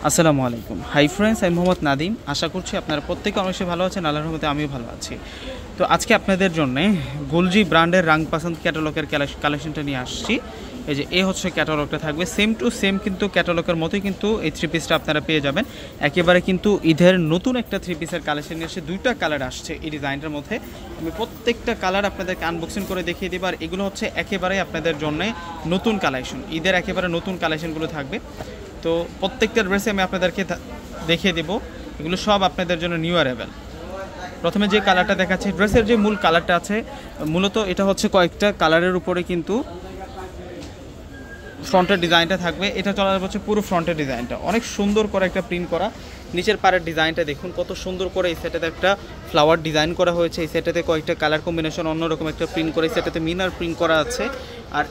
আসসালামু আলাইকুম। Hi friends, আমি মোহাম্মদ নাদিম। আশা করছি আপনারা প্রত্যেকে অবশ্যই ভালো আছেন। আল্লাহর রহমতে আমিও ভালো আছি। তো আজকে আপনাদের জন্য গুলজি ব্র্যান্ডের রাং পাসান্দ ক্যাটালগের কালেকশনটা নিয়ে আসছি। এই যে হচ্ছে ক্যাটালগটা থাকবে সেম টু সেম, কিন্তু ক্যাটালগের মতোই কিন্তু এই থ্রি পিসটা আপনারা পেয়ে যাবেন। একেবারে কিন্তু ঈদের নতুন একটা থ্রি পিসের কালেকশন নিয়ে এসে দুইটা কালার আসছে এই ডিজাইনটার মধ্যে। আমি প্রত্যেকটা কালার আপনাদেরকে আনবক্সিং করে দেখিয়ে দেবো। আর এগুলো হচ্ছে একেবারে আপনাদের জন্য নতুন কালেকশন, ঈদের একেবারে নতুন কালেকশনগুলো থাকবে। তো প্রত্যেকটা ড্রেসে আমি আপনাদেরকে দেখিয়ে দেবো, এগুলো সব আপনাদের জন্য নিউ অ্যারাইভেল। প্রথমে যে কালারটা দেখাচ্ছি, ড্রেসের যে মূল কালারটা আছে, মূলত এটা হচ্ছে কয়েকটা কালারের উপরে কিন্তু ফ্রন্টের ডিজাইনটা থাকবে। এটা চলা হচ্ছে পুরো ফ্রন্টের ডিজাইনটা অনেক সুন্দর করে একটা প্রিন্ট করা। নিচের পাড়ের ডিজাইনটা দেখুন কত সুন্দর করে। এই সেটাতে একটা ফ্লাওয়ার ডিজাইন করা হয়েছে, এই সেটাতে কয়েকটা কালার কম্বিনেশন অন্যরকম একটা প্রিন্ট করে, এই সেটাতে মিনার প্রিন্ট করা আছে। আর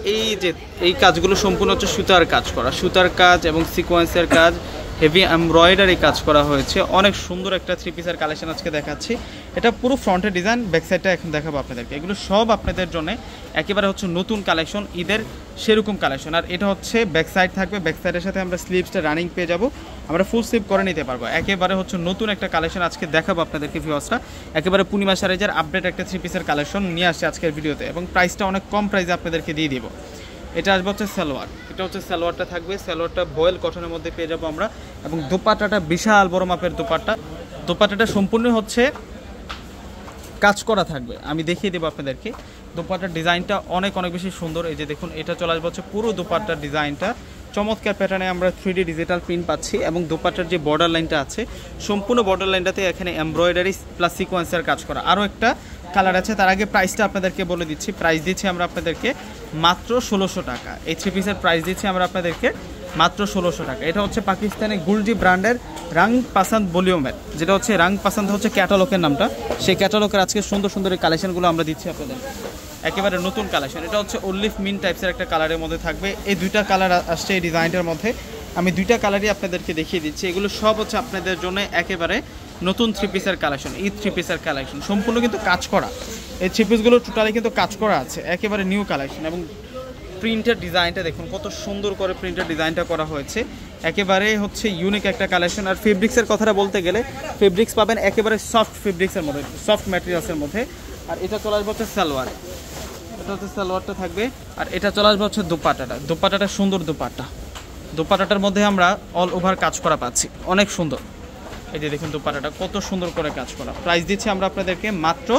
এই কাজগুলো সম্পূর্ণ হচ্ছে সুতার কাজ করা, সুতার কাজ এবং সিকোয়েন্সের কাজ, হেভি এমব্রয়ডারি কাজ করা হয়েছে। অনেক সুন্দর একটা থ্রি পিসের কালেকশন আজকে দেখাচ্ছি। এটা পুরো ফ্রন্টের ডিজাইন, ব্যাক সাইডটা এখন দেখাবো আপনাদেরকে। এগুলো সব আপনাদের জন্য একেবারে হচ্ছে নতুন কালেকশন, ঈদের সেরকম কালেকশন। আর এটা হচ্ছে ব্যাক সাইড থাকবে, ব্যাক সাইডের সাথে আমরা স্লিভসটা রানিং পেয়ে যাবো, আমরা ফুল স্লিভ করে নিতে পারবো। একেবারে হচ্ছে নতুন একটা কালেকশন আজকে দেখাবো আপনাদেরকে ভিউয়ার্সরা। একেবারে পূর্ণিমা সাইজের আপডেট একটা থ্রি পিসের কালেকশন নিয়ে আসছে আজকের ভিডিওতে, এবং প্রাইসটা অনেক কম প্রাইসে আপনাদেরকে দিয়ে দিব। এটা আসবে হচ্ছে সালোয়ার, এটা হচ্ছে সালোয়ারটা থাকবে। সালোয়ারটা ভয়েল কটনের মধ্যে পেয়ে যাবো আমরা, এবং দোপাট্টাটা বিশাল বড় মাপের দোপাট্টাটা সম্পূর্ণ হচ্ছে কাজ করা থাকবে। আমি দেখিয়ে দেবো আপনাদেরকে। দোপাট্টার ডিজাইনটা অনেক বেশি সুন্দর। এই যে দেখুন, এটা চলে আসবে হচ্ছে পুরো দোপাট্টার ডিজাইনটা চমৎকার প্যাটার্নে আমরা 3D ডিজিটাল প্রিন্ট পাচ্ছি। এবং দোপাট্টার যে বর্ডার লাইনটা আছে, সম্পূর্ণ বর্ডার লাইনটাতে এখানে এমব্রয়ডারি প্লাস সিকোয়েন্সের কাজ করা। আরও একটা কালার আছে, তার আগে প্রাইসটা আপনাদেরকে বলে দিচ্ছি। প্রাইস দিচ্ছি আমরা আপনাদেরকে মাত্র 1600 টাকা। এই থ্রি পিসের প্রাইস দিচ্ছি আমরা আপনাদেরকে মাত্র 1600 টাকা। এটা হচ্ছে পাকিস্তানি গুলজি ব্র্যান্ডের রাং পাসান্দ ভলিউমের, যেটা হচ্ছে রাং পাসান্দ হচ্ছে ক্যাটালগের নামটা। সেই ক্যাটালগের আজকে সুন্দর সুন্দর এই কালেকশনগুলো আমরা দিচ্ছি আপনাদের, একেবারে নতুন কালেকশন। এটা হচ্ছে অলিভ মিন টাইপসের একটা কালারের মধ্যে থাকবে। এই দুইটা কালার আসছে এই ডিজাইনটার মধ্যে। আমি দুইটা কালারই আপনাদেরকে দেখিয়ে দিচ্ছি। এগুলো সব হচ্ছে আপনাদের জন্য একেবারে নতুন থ্রি পিসের কালেকশন, ঈদ থ্রি পিসের কালেকশন, সম্পূর্ণ কিন্তু কাজ করা। এই থ্রি পিসগুলো টোটালি কিন্তু কাজ করা আছে, একেবারে নিউ কালেকশন। এবং প্রিন্টের ডিজাইনটা দেখুন কত সুন্দর করে প্রিন্টের ডিজাইনটা করা হয়েছে, একেবারে হচ্ছে ইউনিক একটা কালেকশন। আর ফেব্রিক্সের কথাটা বলতে গেলে, ফেব্রিক্স পাবেন একেবারে সফট ফেব্রিক্সের মধ্যে, সফট ম্যাটেরিয়ালসের মধ্যে। আর এটা চলে আসবে হচ্ছে সালোয়ার, এটা হচ্ছে সালোয়ারটা থাকবে। আর এটা চলে আসবে হচ্ছে দোপাট্টাটা সুন্দর দোপাট্টাটার মধ্যে আমরা অল ওভার কাজ করা পাচ্ছি, অনেক সুন্দর। এই যে দেখুন দোপাট্টাটা কত সুন্দর করে কাজ করা। প্রাইস দিচ্ছি আমরা আপনাদেরকে মাত্র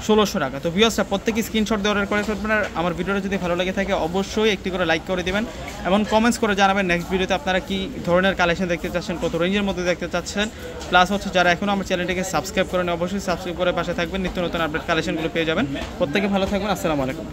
1600 টাকা। তো ভিউয়ার্সরা প্রত্যেকে স্ক্রিনশট দিয়ে অর্ডার করে ফেলবেন। আর আমার ভিডিওটা যদি ভালো লাগে থাকে অবশ্যই একটি করে লাইক করে দেবেন, এবং কমেন্টস করে জানাবেন নেক্সট ভিডিওতে আপনারা কী ধরনের কালেকশন দেখতে চাচ্ছেন, কত রেঞ্জের মধ্যে দেখতে চাচ্ছেন। প্লাস হচ্ছে যারা এখনও আমার চ্যানেলটিকে সাবস্ক্রাইব করেন অবশ্যই সাবস্ক্রাইব করে পাশে থাকবেন, নিত্য নতুন আপডেট কালেকশনগুলো পেয়ে যাবেন। প্রত্যেকে ভালো থাকবেন। আসসালামু আলাইকুম।